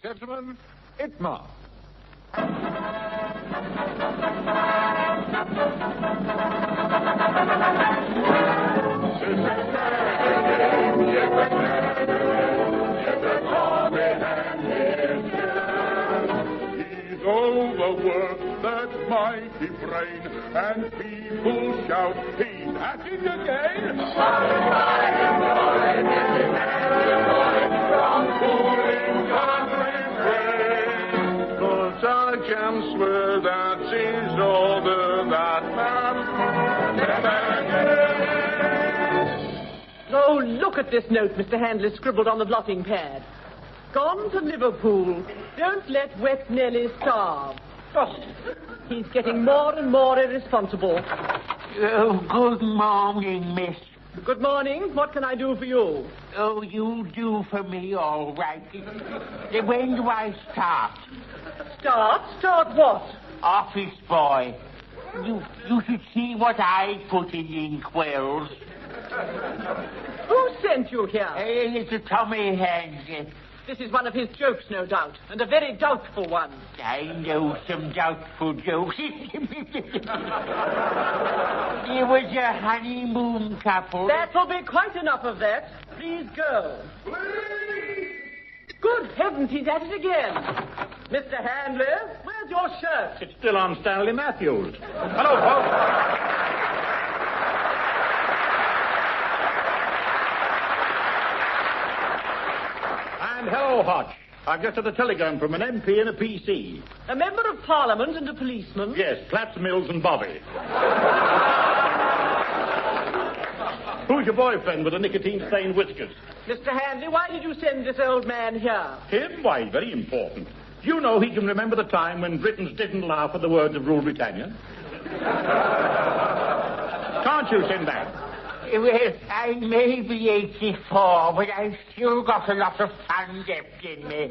and gentlemen, Itmar. He's overworked that mighty brain, and people shout, he's at it again. From fooling country brain. But I can swear that he's older than man. Oh, look at this note Mr. Handley scribbled on the blotting pad. Gone to Liverpool. Don't let wet Nellie starve. Oh, he's getting more and more irresponsible. Oh, good morning, miss. Good morning. What can I do for you? Oh, you do for me all right. When do I start? Start? Start what? Office boy. You should see what I put in inkwells. Who sent you here? It's a Tommy Hands. This is one of his jokes, no doubt, and a very doubtful one. I know some doubtful jokes. It was a honeymoon couple. That will be quite enough of that. Please go. Please! Good heavens, he's at it again. Mr. Handley, where's your shirt? It's still on Stanley Matthews. Hello, folks. And hello, Hotch. I've just had a telegram from an MP and a PC. A member of Parliament and a policeman? Yes, Platts, Mills and Bobby. Who's your boyfriend with the nicotine-stained whiskers? Mr. Handley, why did you send this old man here? Him? Why, very important. Do you know he can remember the time when Britons didn't laugh at the words of Rule Britannia? Can't you, Sinbad? Well, I may be 84, but I've still got a lot of fun left in me.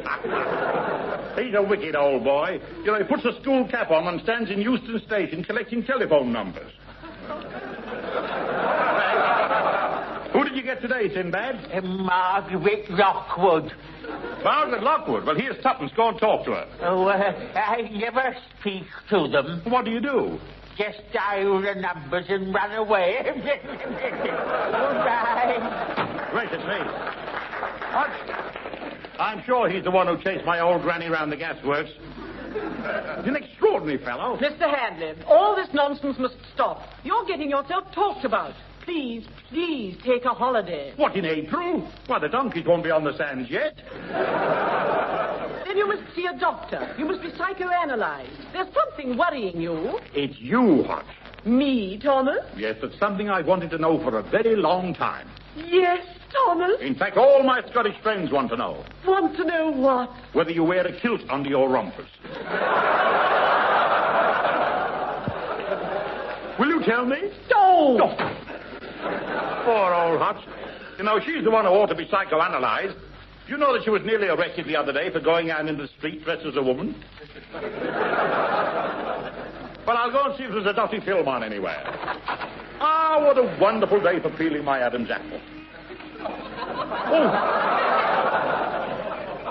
He's a wicked old boy. You know, he puts a school cap on and stands in Euston Station collecting telephone numbers. Who did you get today, Sinbad? Margaret Lockwood. Margaret Lockwood? Well, here's tuppence. Go and talk to her. Oh, I never speak to them. What do you do? Just dial the numbers and run away. Goodbye. Gracious me. What? I'm sure he's the one who chased my old granny round the gasworks. He's an extraordinary fellow. Mr. Handley, all this nonsense must stop. You're getting yourself talked about. Please, please take a holiday. What in April? Why, the donkeys won't be on the sands yet. Then you must see a doctor. You must be psychoanalyzed. There's something worrying you. It's you, Hotch. Me, Thomas? Yes, it's something I wanted to know for a very long time. Yes, Thomas. In fact, all my Scottish friends want to know. Want to know what? Whether you wear a kilt under your rompers. Will you tell me? Don't. No. Poor old Hotch. You know, she's the one who ought to be psychoanalyzed. Do you know that she was nearly arrested the other day for going out into the street dressed as a woman? Well, I'll go and see if there's a dotty film on anywhere. Ah, what a wonderful day for peeling my Adam's apple. Oh.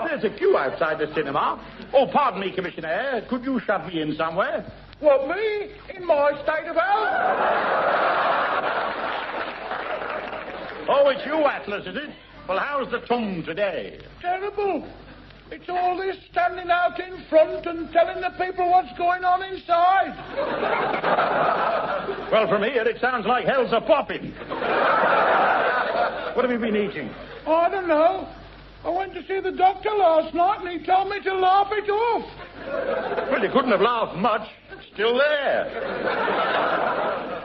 There's a queue outside the cinema. Oh, pardon me, Commissioner. Could you shove me in somewhere? What, me? In my state of health? Oh, it's you, Atlas, is it? Well, how's the tum today? Terrible. It's all this standing out in front and telling the people what's going on inside. Well, from here, it sounds like hell's a popping. What have you been eating? I don't know. I went to see the doctor last night and he told me to laugh it off. Well, you couldn't have laughed much. It's still there.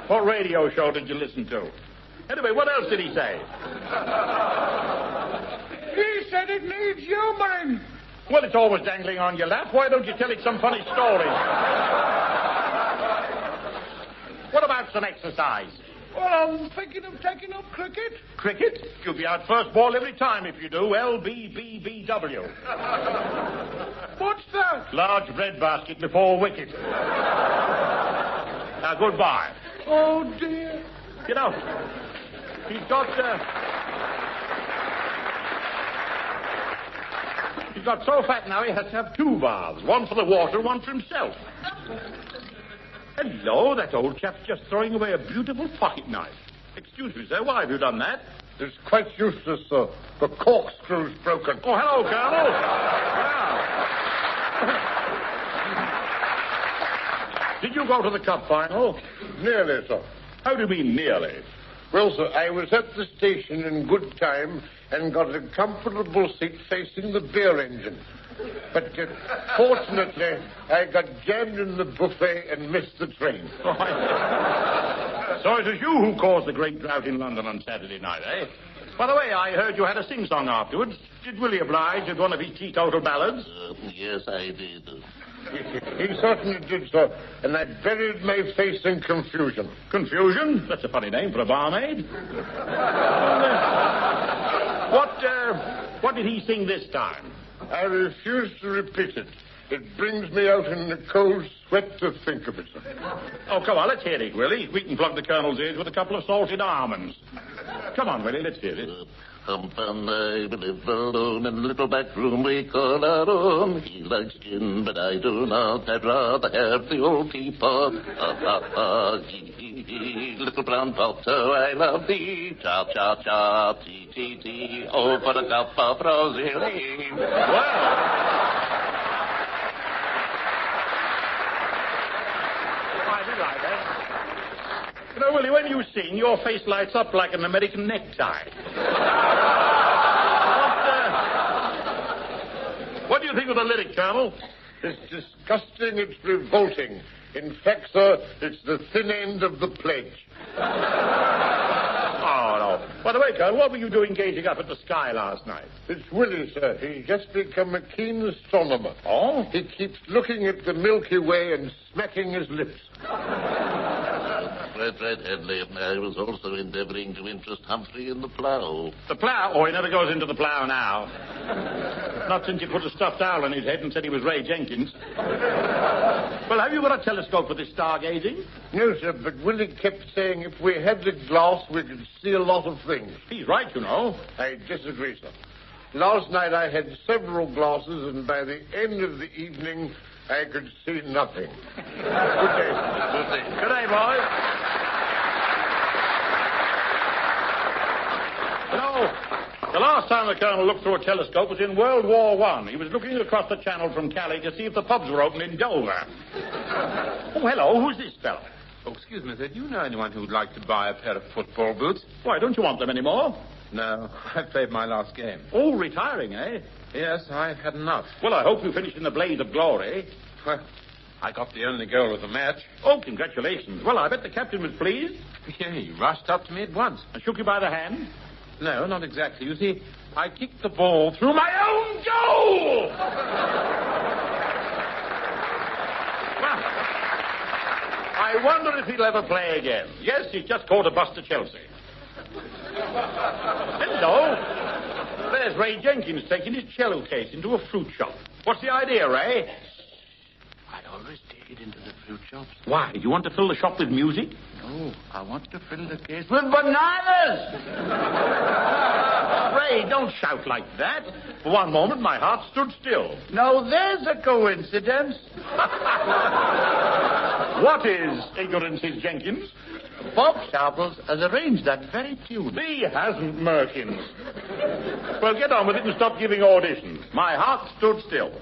What radio show did you listen to? Anyway, what else did he say? He said it needs humouring. Well, it's always dangling on your lap. Why don't you tell it some funny story? What about some exercise? Well, I'm thinking of taking up cricket. Cricket? You'll be out first ball every time if you do. LBBBW. What's that? Large breadbasket before wicket. Now, goodbye. Oh, dear. You know, he's He got so fat now he has to have 2 baths. One for the water, one for himself. Hello, that old chap's just throwing away a beautiful pocket knife. Excuse me, sir, why have you done that? It's quite useless, sir. The corkscrew's broken. Oh, hello, Colonel. Did you go to the cup final? Nearly, sir. How do you mean, nearly? Well, sir, I was at the station in good time and got a comfortable seat facing the beer engine. But fortunately, I got jammed in the buffet and missed the train. So it was you who caused the great drought in London on Saturday night, eh? By the way, I heard you had a sing-song afterwards. Did Willie oblige with one of his teetotal ballads? Yes, I did. He certainly did, sir, and I buried my face in confusion. Confusion? That's a funny name for a barmaid. What did he sing this time? I refuse to repeat it. It brings me out in the cold sweat to think of it, sir. Oh, come on, let's hear it, Willie. We can plug the Colonel's ears with a couple of salted almonds. Come on, Willie, let's hear it. Hump and I live alone in a little back room we call our own. He likes gin, but I do not. I'd rather have the old teapot. Little brown pot, oh, I love thee. Cha, cha, cha, tea, tea, tea. Oh, for a cup of rosé. Well... You know, Willie, when you sing, your face lights up like an American necktie. What do you think of the lyric, Colonel? It's disgusting, it's revolting. In fact, sir, it's the thin end of the pledge. Oh, no. By the way, Colonel, what were you doing gazing up at the sky last night? It's Willie, sir. He's just become a keen astronomer. Oh? He keeps looking at the Milky Way and smacking his lips. Right, Headley. I was also endeavoring to interest Humphrey in the plough. The plough? Oh, he never goes into the plough now. Not since you put a stuffed owl on his head and said he was Ray Jenkins. Well, have you got a telescope for this stargazing? No, sir, but Willie kept saying if we had the glass, we could see a lot of things. He's right, you know. I disagree, sir. Last night I had several glasses, and by the end of the evening, I could see nothing. Good day. Good day, boys. You know, the last time the Colonel looked through a telescope was in World War I. He was looking across the channel from Calais to see if the pubs were open in Dover. Oh, hello, who's this fellow? Oh, excuse me, sir. Do you know anyone who'd like to buy a pair of football boots? Why, don't you want them anymore? No, I played my last game. Oh, retiring, eh? Yes, I've had enough. Well, I hope you finished in the blaze of glory. Well, I got the only goal of the match. Oh, congratulations. Well, I bet the captain was pleased. Yeah, he rushed up to me at once. And shook you by the hand? No, not exactly. You see, I kicked the ball through my own goal! Well, I wonder if he'll ever play again. Yes, he's just caught a bus to Chelsea. Hello. There's Ray Jenkins taking his cello case into a fruit shop. What's the idea, Ray? I always take it into the fruit shops. Why? Do you want to fill the shop with music? No, I want to fill the case With bananas! Ray, don't shout like that. For one moment, my heart stood still. Now, there's a coincidence. What is ignorances, Jenkins? Bob Sharples has arranged that very tune. He hasn't, Merkins. Well, get on with it and stop giving auditions. My heart stood still.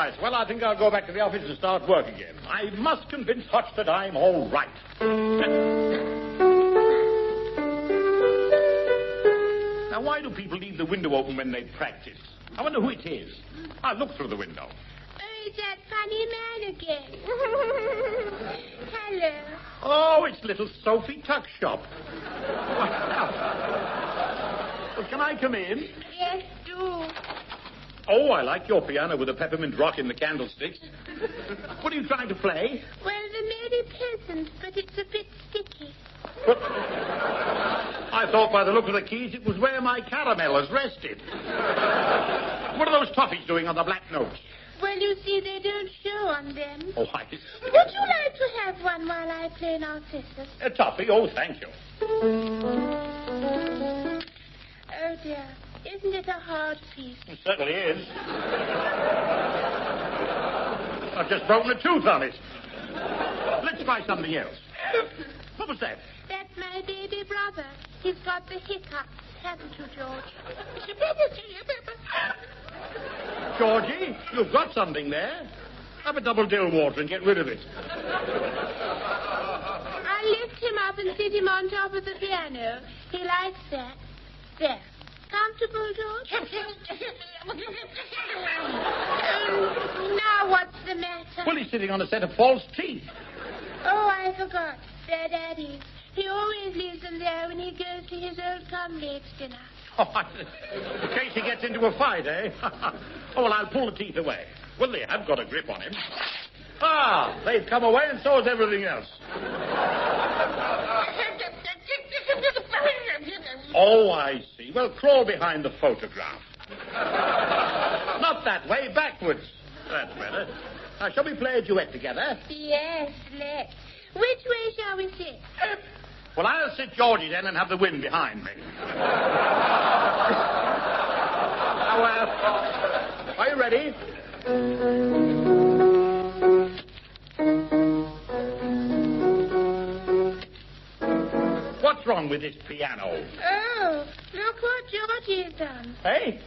right. Well, I think I'll go back to the office and start work again. I must convince Hutch that I'm all right. Now, why do people leave the window open when they practice? I wonder who it is. I'll look through the window. Oh, it's that funny man again. Hello. Oh, it's little Sophie Tuckshop. Well, can I come in? Yes, do. Oh, I like your piano with the peppermint rock in the candlesticks. What are you trying to play? Well, the Merry Peasant, but it's a bit sticky. But I thought by the look of the keys it was where my caramel has rested. What are those toffees doing on the black notes? Well, you see, they don't show on them. Oh, I see. Would you like to have one while I play Narcissus? A toffee? Oh, thank you. Oh, dear. Isn't it a hard piece? It certainly is. I've just broken a tooth on it. Let's try something else. What was that? That's my baby brother. He's got the hiccups, haven't you, George? Georgie, you've got something there. Have a double dill water and get rid of it. I'll lift him up and sit him on top of the piano. He likes that. There. Comfortable, George? Now what's the matter? Well, he's sitting on a set of false teeth. Oh, I forgot. They're Daddy's. He always leaves them there when he goes to his old comrade's dinner. Oh, in case he gets into a fight, eh? Oh, well, I'll pull the teeth away. Well, they have got a grip on him. Ah, they've come away and so has everything else. Oh, I see. Well, crawl behind the photograph. Not that way, backwards. That's better. Now, shall we play a duet together? Yes, let's. Which way shall we sit? Well, I'll sit Georgie then and have the wind behind me. Now, are you ready? What's wrong with this piano? Oh, look what Georgie has done. Hey?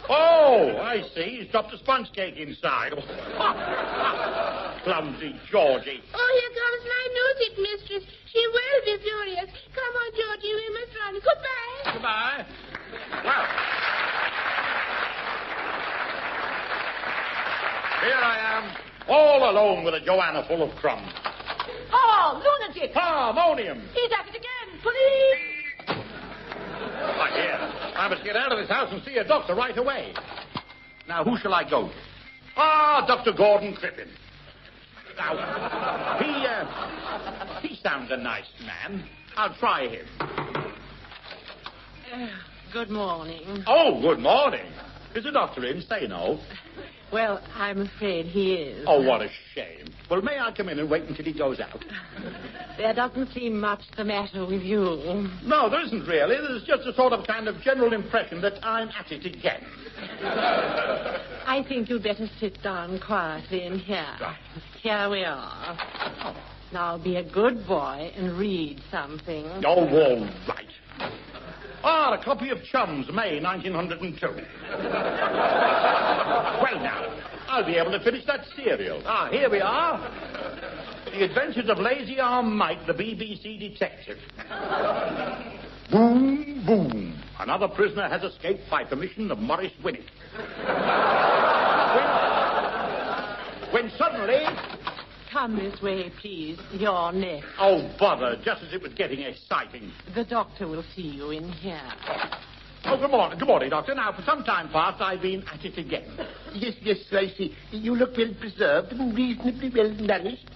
Oh, I see. He's dropped a sponge cake inside. Clumsy Georgie. Oh, here comes my music mistress. She will be furious. Come on, Georgie, we must run. Goodbye. Goodbye. Well, here I am, all alone with a Joanna full of crumbs. Oh, lunatic! Harmonium. He's at it again. Police! My dear, I must get out of this house and see a doctor right away. Now, who shall I go to? Dr. Gordon Crippen. Now, he sounds a nice man. I'll try him. Good morning. Oh, good morning. Is the doctor in? Say no. Well, I'm afraid he is. Oh, what a shame. Well, may I come in and wait until he goes out? There doesn't seem much the matter with you. No, there isn't really. There's just a sort of kind of general impression that I'm at it again. I think you'd better sit down quietly in here. Right. Here we are. Now be a good boy and read something. Oh, all right. A copy of Chums, May 1902. Well, now, I'll be able to finish that serial. Here we are. The Adventures of Lazy Arm Mike, the BBC detective. Boom, boom. Another prisoner has escaped by permission of Morris Winnick. When suddenly... Come this way, please. You're next. Oh, bother, just as it was getting exciting. The doctor will see you in here. Oh, good morning. Good morning, Doctor. Now, for some time past, I've been at it again. Yes, I see. You look well preserved and reasonably well nourished.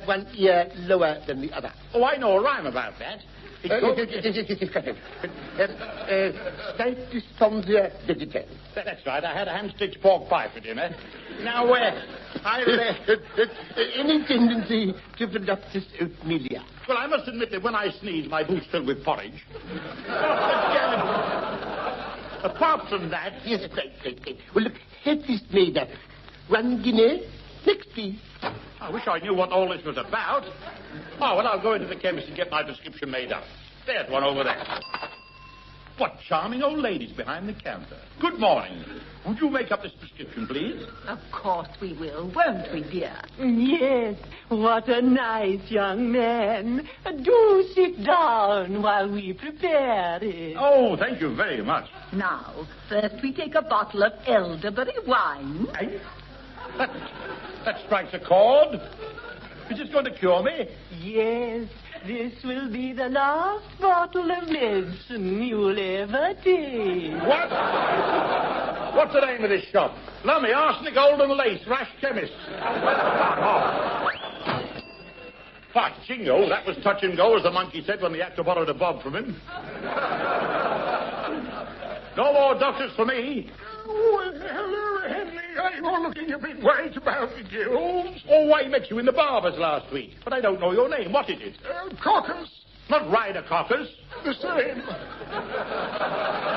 One ear lower than the other. Oh, I know a rhyme about that. Slight dysphonia digital. That's right. I had a hand-stitched pork pie for dinner. Now, any tendency to voluptuous oatmelia? Well, I must admit that when I sneeze, my boot's filled with porridge. Apart from that... Yes, great. Well, look, head is made up. 1 guinea. Next, please. I wish I knew what all this was about. Oh, well, I'll go into the chemist and get my prescription made up. There's one over there. What charming old ladies behind the counter. Good morning. Would you make up this prescription, please? Of course we will, won't we, dear? Yes. What a nice young man. Do sit down while we prepare it. Oh, thank you very much. Now, first we take a bottle of elderberry wine. That strikes a chord. Is this going to cure me? Yes. This will be the last bottle of medicine you'll ever take. What? What's the name of this shop? Lummy, arsenic, golden lace, rash chemist. By jingo, that was touch and go, as the monkey said when the actor borrowed a bob from him. No more doctors for me. Oh, hello, Henry. You're looking a bit white about the gills. Oh, I met you in the barber's last week, but I don't know your name. What is it? Cockers. Not Ryder Cockers. The same.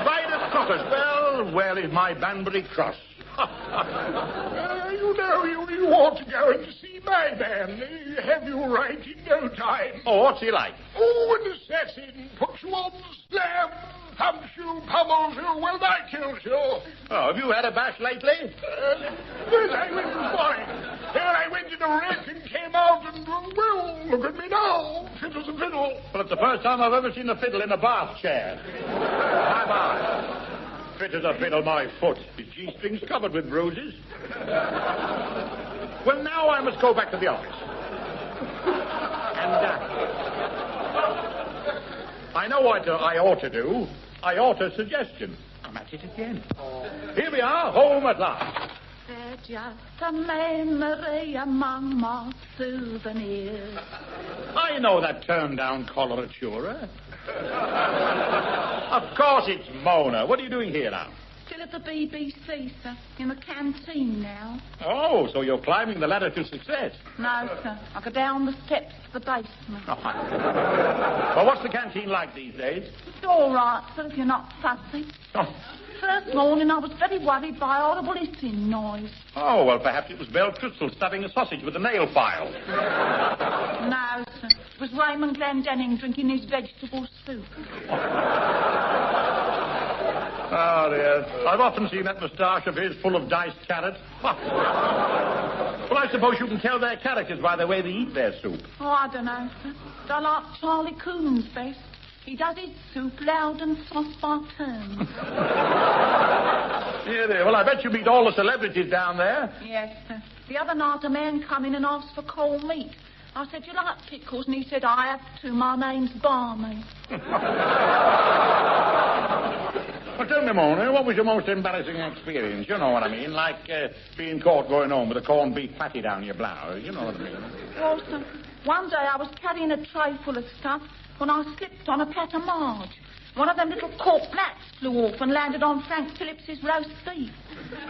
Ryder Cockers. Well, where is my Banbury cross? You know, you ought to go and see my man. Have you right in no time. Oh, what's he like? Oh, an assassin. Puts you on the slam, thumps you, pummels you, well, that kills you. Oh, have you had a bash lately? Well, I went this morning. I went in a wreck and came out and, well, look at me now. Fit as a fiddle. Well, it's the first time I've ever seen a fiddle in a bath chair. Bye-bye. Fit as a fiddle, my foot. His G-string's covered with bruises. Well, now I must go back to the office. And, I know what I ought to do. I ought a suggestion. I'm at it again. Here we are, home at last. They're just a memory among my souvenirs. I know that turned-down coloratura. Of course it's Mona. What are you doing here now? Still at the BBC, sir. In the canteen now. Oh, so you're climbing the ladder to success. No, sir. I go down the steps to the basement. Oh, well, what's the canteen like these days? It's all right, sir, if you're not fussy. Oh. First morning, I was very worried by audible hissing noise. Oh, well, perhaps it was Belle Crystal stuffing a sausage with a nail file. No, sir. It was Raymond Glendenning drinking his vegetable soup. Oh, dear. I've often seen that moustache of his full of diced carrots. Well, I suppose you can tell their characters by the way they eat their soup. Oh, I don't know, sir. I like Charlie Coons best. He does his soup loud and soft by turns. Yeah, there. Well, I bet you meet all the celebrities down there. Yes, sir. The other night a man come in and asked for cold meat. I said, you like pickles? And he said, I have to. My name's Barney. Well, tell me, Mona, what was your most embarrassing experience? You know what I mean, like being caught going home with a corned beef patty down your blouse. You know what I mean. Well, sir, one day I was carrying a tray full of stuff when I slipped on a pat of marge. One of them little cork blacks flew off and landed on Frank Phillips's roast beef.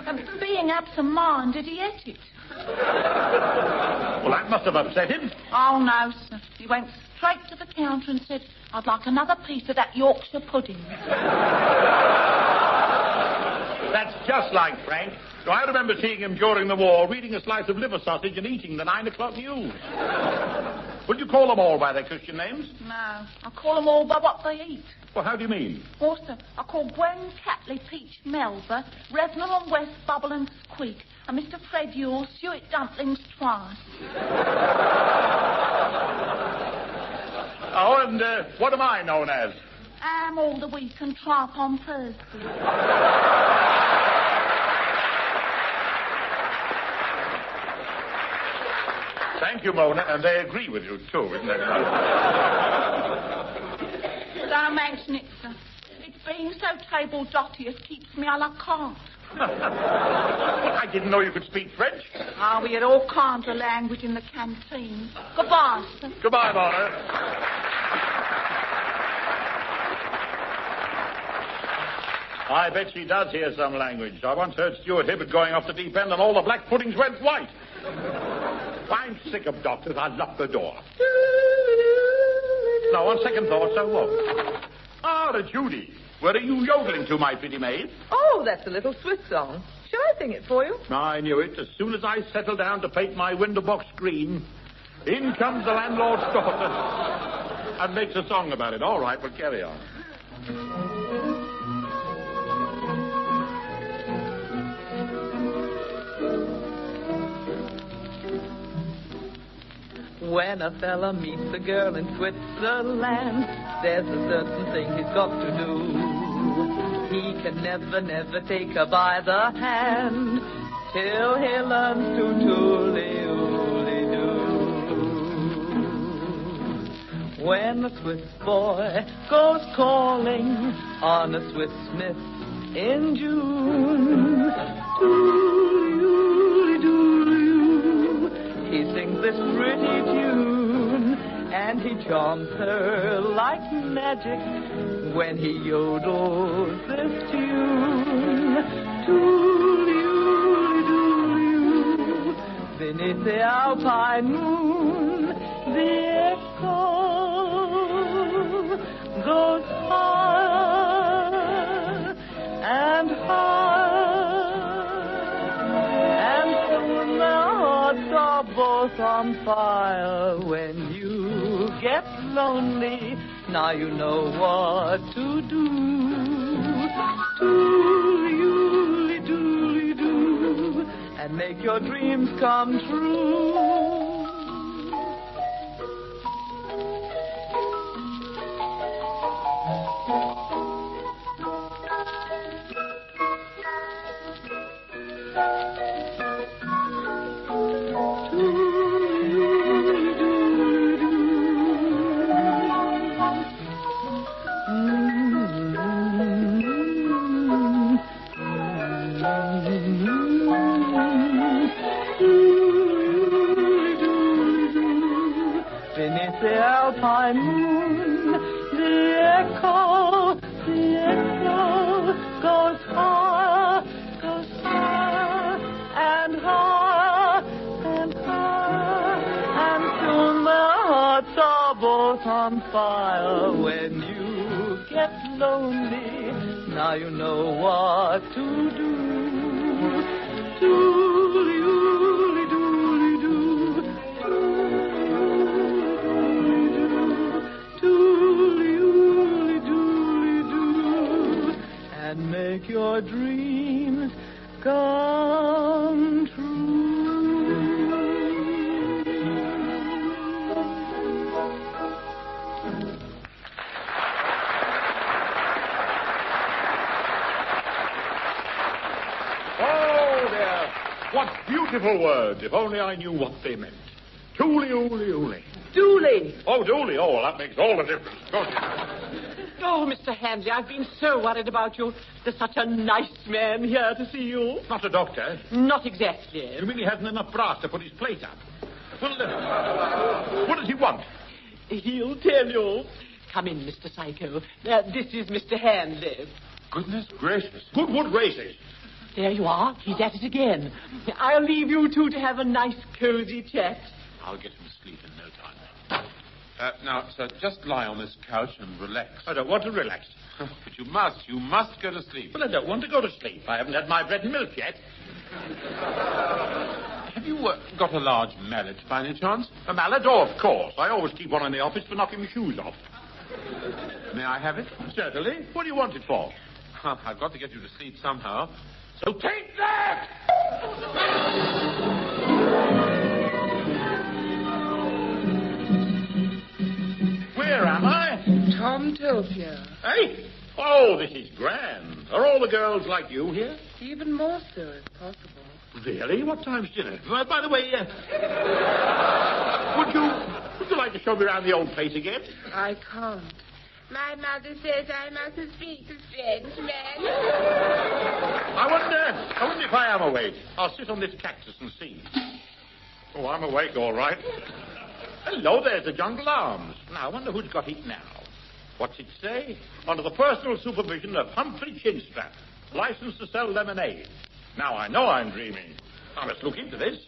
And being absent-minded, he ate it. Well, that must have upset him. Oh, no, sir. He went straight to the counter and said, I'd like another piece of that Yorkshire pudding. That's just like Frank. So I remember seeing him during the war, reading a slice of liver sausage and eating the 9 o'clock news. Would you call them all by their Christian names? No, I call them all by what they eat. Well, how do you mean? Well, sir, I call Gwen Catley Peach Melba, Revenant and West Bubble and Squeak, and Mr. Fred Yule Suet Dumplings twice. Oh, and what am I known as? Am all the week and tripe on Thursday. Thank you, Mona, and they agree with you, too, isn't that right? Don't mention it, sir. It's being so table-dotty keeps me a la carte. I didn't know you could speak French. Oh, we had all kinds of language in the canteen. Goodbye, sir. Goodbye, Mona. I bet she does hear some language. I once heard Stuart Hibbert going off the deep end and all the black puddings went white. I'm sick of doctors. I'll lock the door. Now, on second thoughts, I won't. Ah, Judy. Where are you yodeling to, my pretty maid? Oh, that's a little Swiss song. Shall I sing it for you? I knew it. As soon as I settled down to paint my window box green, in comes the landlord's daughter and makes a song about it. All right, we'll carry on. When a fella meets a girl in Switzerland, there's a certain thing he's got to do. He can never, never take her by the hand till he learns to tooly-ooly-doo. When a Swiss boy goes calling on a Swiss smith in June, tooly-ooly-doo, he sings this pretty tune, and he charms her like magic when he yodels this tune. Tooly-ooly-doo, beneath the alpine moon, the echo goes higher and higher, and soon their hearts are both on fire. When you get lonely, now you know what to do. Tooly-ooly-dooly-doo, and make your dreams come true. Beneath the alpine moon, the echo goes higher and higher and higher, and soon their hearts are both on fire. When you get lonely, now you know what to do. Tooly-ooly-dooly-doo, tooly-ooly-dooly-doo, and make your dreams come true. Oh, dear. What beautiful words. If only I knew what they meant. Tooly-ooly-ooly. Dooley! Oh, Dooley. Oh, well, that makes all the difference, don't it? Oh, Mr. Handley, I've been so worried about you. There's such a nice man here to see you. Not a doctor. Not exactly. You mean he hasn't enough brass to put his plate up? Well, what does he want? He'll tell you. Come in, Mr. Psycho. This is Mr. Handley. Goodness gracious. Goodwood races. There you are. He's at it again. I'll leave you two to have a nice, cozy chat. I'll get him to sleep in no time. Now, sir, just lie on this couch and relax. I don't want to relax. But you must go to sleep. Well, I don't want to go to sleep. I haven't had my bread and milk yet. Have you got a large mallet by any chance? A mallet? Oh, of course. I always keep one in the office for knocking my shoes off. May I have it? Certainly. What do you want it for? I've got to get you to sleep somehow. So take that! Where am I? Tomtopia. Hey? Oh, this is grand. Are all the girls like you here? Even more so, if possible. Really? What time's dinner? By the way, would you like to show me around the old place again? I can't. My mother says I mustn't speak to strange men. I wonder if I am awake. I'll sit on this cactus and see. Oh, I'm awake, all right. Hello, there's the Jungle Arms. Now, I wonder who's got it now. What's it say? Under the personal supervision of Humphrey Chinstrap, licensed to sell lemonade. Now, I know I'm dreaming. I must look into this.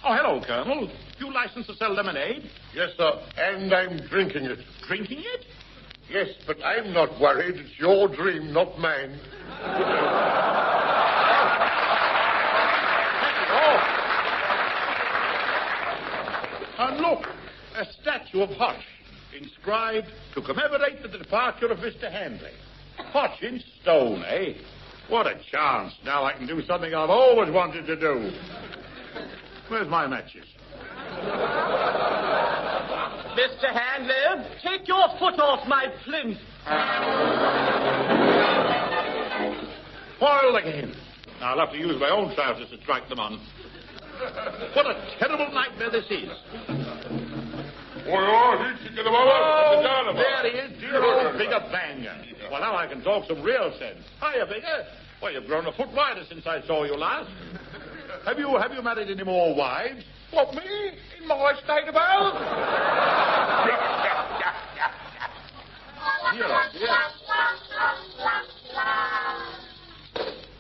Oh, hello, Colonel. You licensed to sell lemonade? Yes, sir, and I'm drinking it. Drinking it? Yes, but I'm not worried. It's your dream, not mine. And look, a statue of Hotch, inscribed to commemorate the departure of Mr. Handley. Hotch in stone, eh? What a chance. Now I can do something I've always wanted to do. Where's my matches? Mr. Handler, take your foot off my plinth. Foiled again. I'll have to use my own trousers to strike them on. What a terrible nightmare this is. Oh, there he is, dear old Bigger Banger. Well, now I can talk some real sense. Hiya, Bigger. Well, you've grown a foot wider since I saw you last. Have you married any more wives? What, me? In my state of health?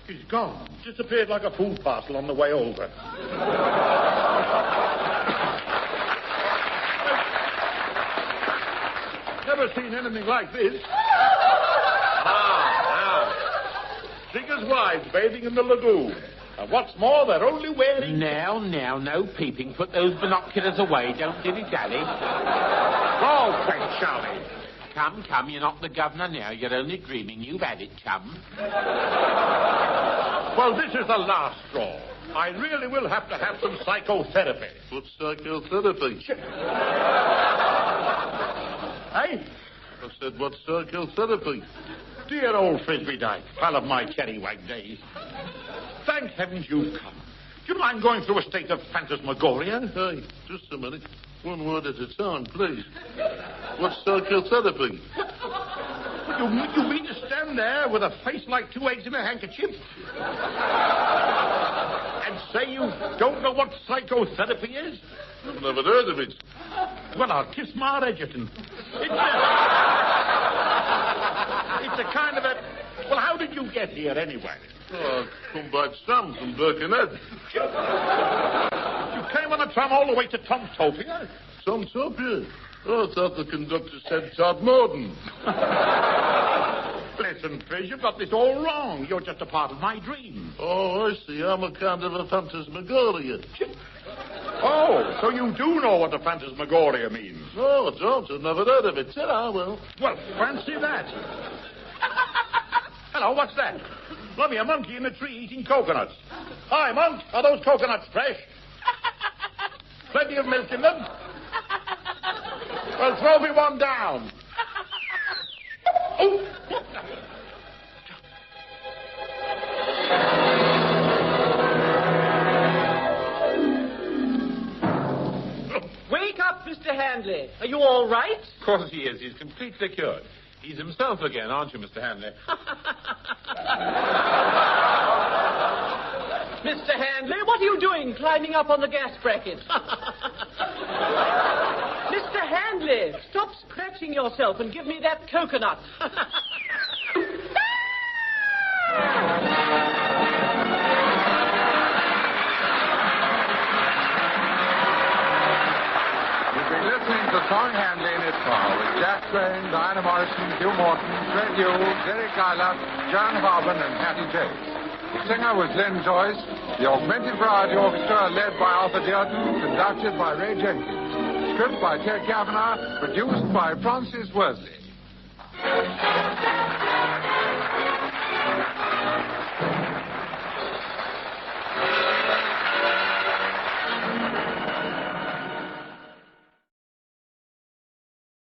He's gone. Disappeared like a food parcel on the way over. Never seen anything like this. Now. Bigger's wives bathing in the lagoon. And what's more, they're only wearing... Now, no peeping. Put those binoculars away. Don't dilly-dally. Oh, thanks, Charlie. Come, you're not the governor now. You're only dreaming. You've had it, chum. Well, this is the last straw. I really will have to have some psychotherapy. What's psychotherapy? Hey? I said, what's psychotherapy? Dear old Frisbee Dyke, pal of my cherry-wag days. Thank heavens you've come. Do you mind going through a state of phantasmagoria? Hey, just a minute. One word at a time, please. What's psychotherapy? You mean to stand there with a face like 2 eggs in a handkerchief? And say you don't know what psychotherapy is? I've never heard of it. Well, I'll kiss my Edgerton. It's a kind of a... Well, how did you get here anyway? Oh, I've come back Sam from Birkenhead. You came on a tram all the way to Tomtopia? Tomtopia? Oh, I thought the conductor said Todmorden. Listen, Fizz, you've got this all wrong. You're just a part of my dream. Oh, I see. I'm a kind of a phantasmagoria. Oh, so you do know what a phantasmagoria means? No, I don't. I've never heard of it. Said I will. Well, fancy that. Hello, what's that? Lummy, a monkey in a tree eating coconuts. Hi, monk. Are those coconuts fresh? Plenty of milk in them? Well, throw me one down. Oh. Wake up, Mr. Handley. Are you all right? Of course he is. He's completely cured. He's himself again, aren't you, Mr. Handley? Mr. Handley, what are you doing climbing up on the gas bracket? Mr. Handley, stop scratching yourself and give me that coconut. Listening to Song Handley in its power with Jack Crane, Diana Morrison, Hugh Morton, Fred Yule, Derek Guylack, John Harbin, and Hattie Chase. The singer was Glenn Joyce. The Augmented Variety Orchestra led by Arthur Dearden, conducted by Ray Jenkins. Script by Ted Kavanagh, produced by Francis Worsley.